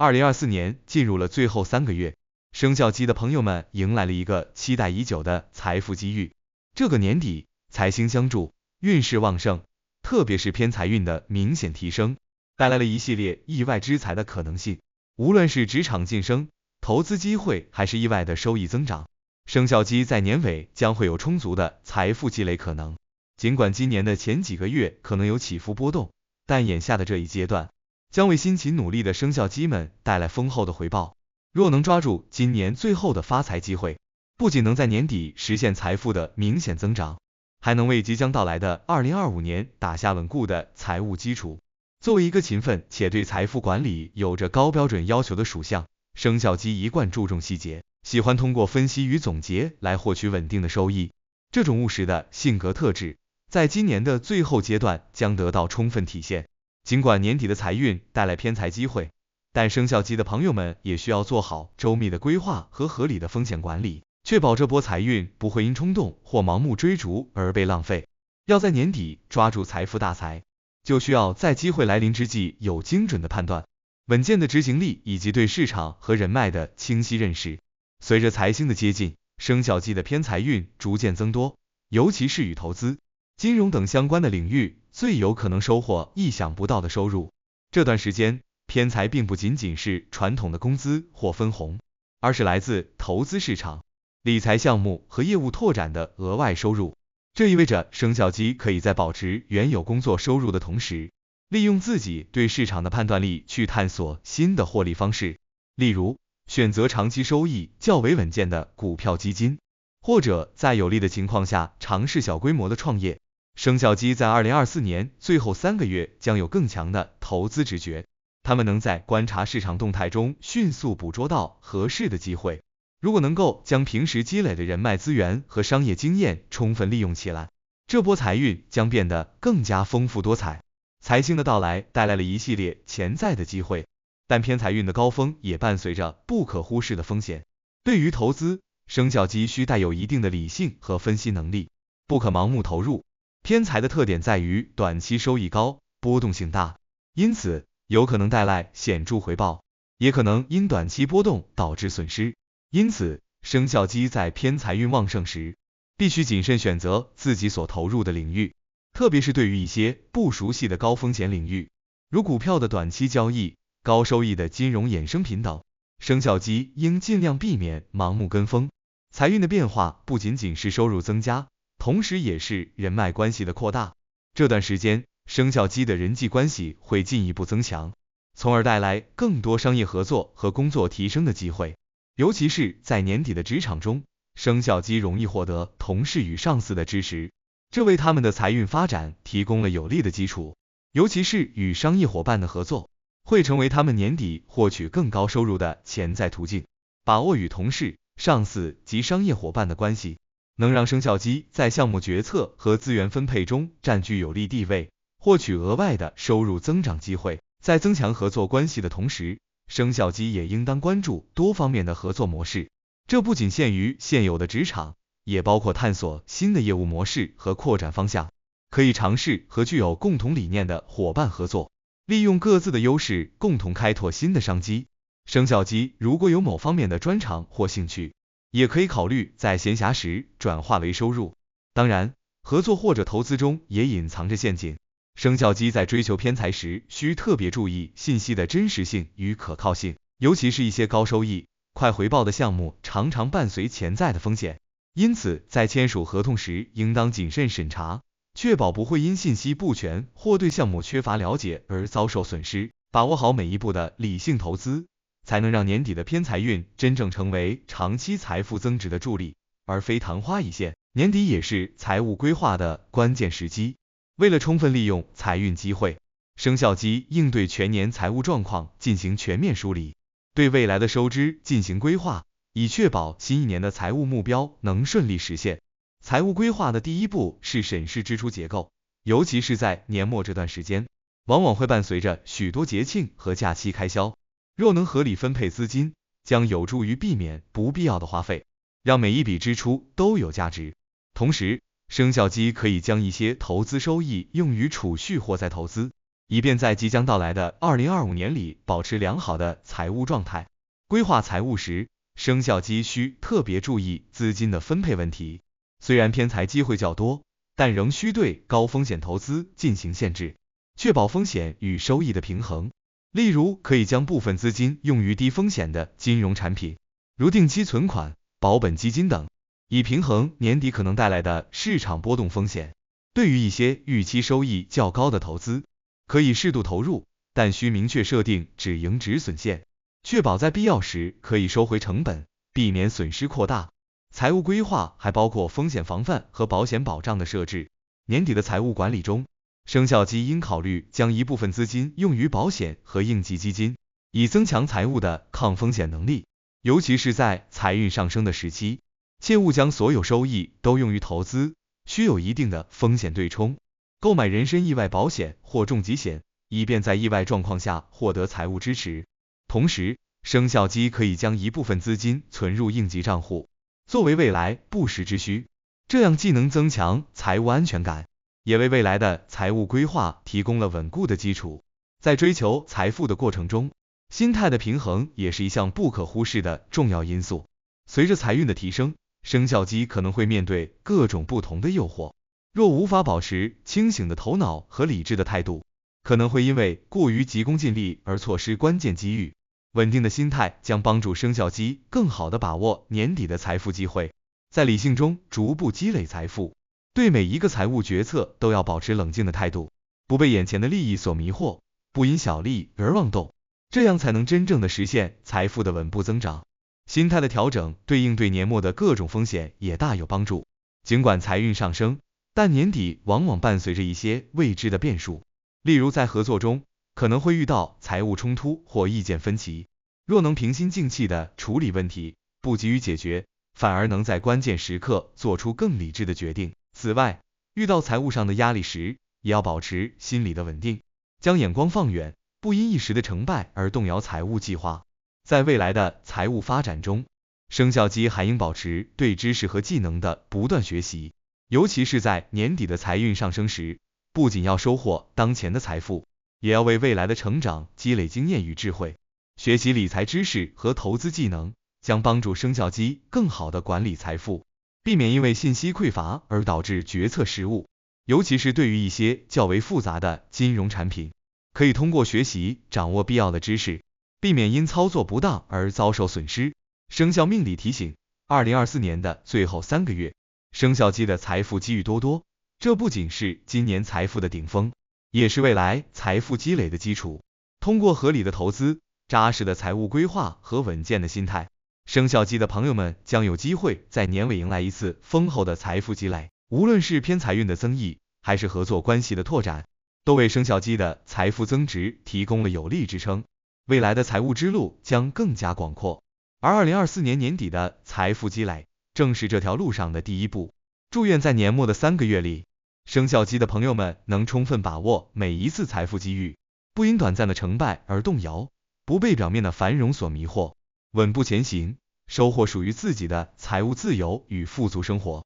2024年进入了最后3个月，生肖鸡的朋友们迎来了一个期待已久的财富机遇。这个年底，财星相助，运势旺盛，特别是偏财运的明显提升，带来了一系列意外之财的可能性。无论是职场晋升、投资机会，还是意外的收益增长，生肖鸡在年尾将会有充足的财富积累可能。尽管今年的前几个月可能有起伏波动，但眼下的这一阶段将为辛勤努力的生肖鸡们带来丰厚的回报。若能抓住今年最后的发财机会，不仅能在年底实现财富的明显增长，还能为即将到来的2025年打下稳固的财务基础。作为一个勤奋且对财富管理有着高标准要求的属相，生肖鸡一贯注重细节，喜欢通过分析与总结来获取稳定的收益。这种务实的性格特质，在今年的最后阶段将得到充分体现。尽管年底的财运带来偏财机会，但生肖鸡的朋友们也需要做好周密的规划和合理的风险管理，确保这波财运不会因冲动或盲目追逐而被浪费。要在年底抓住财富大财，就需要在机会来临之际有精准的判断、稳健的执行力以及对市场和人脉的清晰认识。随着财星的接近，生肖鸡的偏财运逐渐增多，尤其是与投资、金融等相关的领域，最有可能收获意想不到的收入。这段时间，偏财并不仅仅是传统的工资或分红，而是来自投资市场、理财项目和业务拓展的额外收入。这意味着生肖鸡可以在保持原有工作收入的同时，利用自己对市场的判断力去探索新的获利方式，例如选择长期收益较为稳健的股票基金，或者在有利的情况下尝试小规模的创业。生肖鸡在2024年最后3个月将有更强的投资直觉，他们能在观察市场动态中迅速捕捉到合适的机会。如果能够将平时积累的人脉资源和商业经验充分利用起来，这波财运将变得更加丰富多彩。财星的到来带来了一系列潜在的机会，但偏财运的高峰也伴随着不可忽视的风险。对于投资，生肖鸡需带有一定的理性和分析能力，不可盲目投入。偏财的特点在于短期收益高，波动性大，因此有可能带来显著回报，也可能因短期波动导致损失。因此，生肖鸡在偏财运旺盛时，必须谨慎选择自己所投入的领域，特别是对于一些不熟悉的高风险领域，如股票的短期交易、高收益的金融衍生品等。生肖鸡应尽量避免盲目跟风。财运的变化不仅仅是收入增加，同时也是人脉关系的扩大。这段时间，生肖鸡的人际关系会进一步增强，从而带来更多商业合作和工作提升的机会。尤其是在年底的职场中，生肖鸡容易获得同事与上司的支持，这为他们的财运发展提供了有力的基础。尤其是与商业伙伴的合作，会成为他们年底获取更高收入的潜在途径。把握与同事、上司及商业伙伴的关系，能让生肖鸡在项目决策和资源分配中占据有利地位，获取额外的收入增长机会。在增强合作关系的同时，生肖鸡也应当关注多方面的合作模式，这不仅限于现有的职场，也包括探索新的业务模式和扩展方向。可以尝试和具有共同理念的伙伴合作，利用各自的优势共同开拓新的商机。生肖鸡如果有某方面的专长或兴趣，也可以考虑在闲暇时转化为收入。当然，合作或者投资中也隐藏着陷阱。生肖鸡在追求偏财时，需特别注意信息的真实性与可靠性，尤其是一些高收益、快回报的项目，常常伴随潜在的风险。因此，在签署合同时，应当谨慎审查，确保不会因信息不全或对项目缺乏了解而遭受损失。把握好每一步的理性投资，才能让年底的偏财运真正成为长期财富增值的助力，而非昙花一现。年底也是财务规划的关键时机。为了充分利用财运机会，生肖鸡应对全年财务状况进行全面梳理，对未来的收支进行规划，以确保新一年的财务目标能顺利实现。财务规划的第一步是审视支出结构，尤其是在年末这段时间，往往会伴随着许多节庆和假期开销。若能合理分配资金，将有助于避免不必要的花费，让每一笔支出都有价值。同时，生肖鸡可以将一些投资收益用于储蓄或再投资，以便在即将到来的2025年里保持良好的财务状态。规划财务时，生肖鸡需特别注意资金的分配问题。虽然偏财机会较多，但仍需对高风险投资进行限制，确保风险与收益的平衡。例如，可以将部分资金用于低风险的金融产品，如定期存款、保本基金等，以平衡年底可能带来的市场波动风险。对于一些预期收益较高的投资，可以适度投入，但需明确设定止盈止损线，确保在必要时可以收回成本，避免损失扩大。财务规划还包括风险防范和保险保障的设置。年底的财务管理中，生肖鸡应考虑将一部分资金用于保险和应急基金，以增强财务的抗风险能力。尤其是在财运上升的时期，切勿将所有收益都用于投资，需有一定的风险对冲。购买人身意外保险或重疾险，以便在意外状况下获得财务支持。同时，生肖鸡可以将一部分资金存入应急账户，作为未来不时之需，这样既能增强财务安全感，也为未来的财务规划提供了稳固的基础。在追求财富的过程中，心态的平衡也是一项不可忽视的重要因素。随着财运的提升，生肖鸡可能会面对各种不同的诱惑，若无法保持清醒的头脑和理智的态度，可能会因为过于急功近利而错失关键机遇。稳定的心态将帮助生肖鸡更好地把握年底的财富机会，在理性中逐步积累财富。对每一个财务决策都要保持冷静的态度，不被眼前的利益所迷惑，不因小利而妄动，这样才能真正的实现财富的稳步增长。心态的调整对应对年末的各种风险也大有帮助。尽管财运上升，但年底往往伴随着一些未知的变数，例如在合作中可能会遇到财务冲突或意见分歧。若能平心静气地处理问题，不急于解决，反而能在关键时刻做出更理智的决定。此外，遇到财务上的压力时，也要保持心理的稳定，将眼光放远，不因一时的成败而动摇财务计划。在未来的财务发展中，生肖鸡还应保持对知识和技能的不断学习，尤其是在年底的财运上升时，不仅要收获当前的财富，也要为未来的成长积累经验与智慧。学习理财知识和投资技能，将帮助生肖鸡更好地管理财富，避免因为信息匮乏而导致决策失误。尤其是对于一些较为复杂的金融产品，可以通过学习掌握必要的知识，避免因操作不当而遭受损失。生肖命理提醒，2024年的最后3个月，生肖鸡的财富机遇多多，这不仅是今年财富的顶峰，也是未来财富积累的基础。通过合理的投资、扎实的财务规划和稳健的心态，生肖鸡的朋友们将有机会在年尾迎来一次丰厚的财富积累。无论是偏财运的增益，还是合作关系的拓展，都为生肖鸡的财富增值提供了有力支撑。未来的财务之路将更加广阔，而2024年年底的财富积累正是这条路上的第一步。祝愿在年末的3个月里，生肖鸡的朋友们能充分把握每一次财富机遇，不因短暂的成败而动摇，不被表面的繁荣所迷惑，稳步前行，收获属于自己的财务自由与富足生活。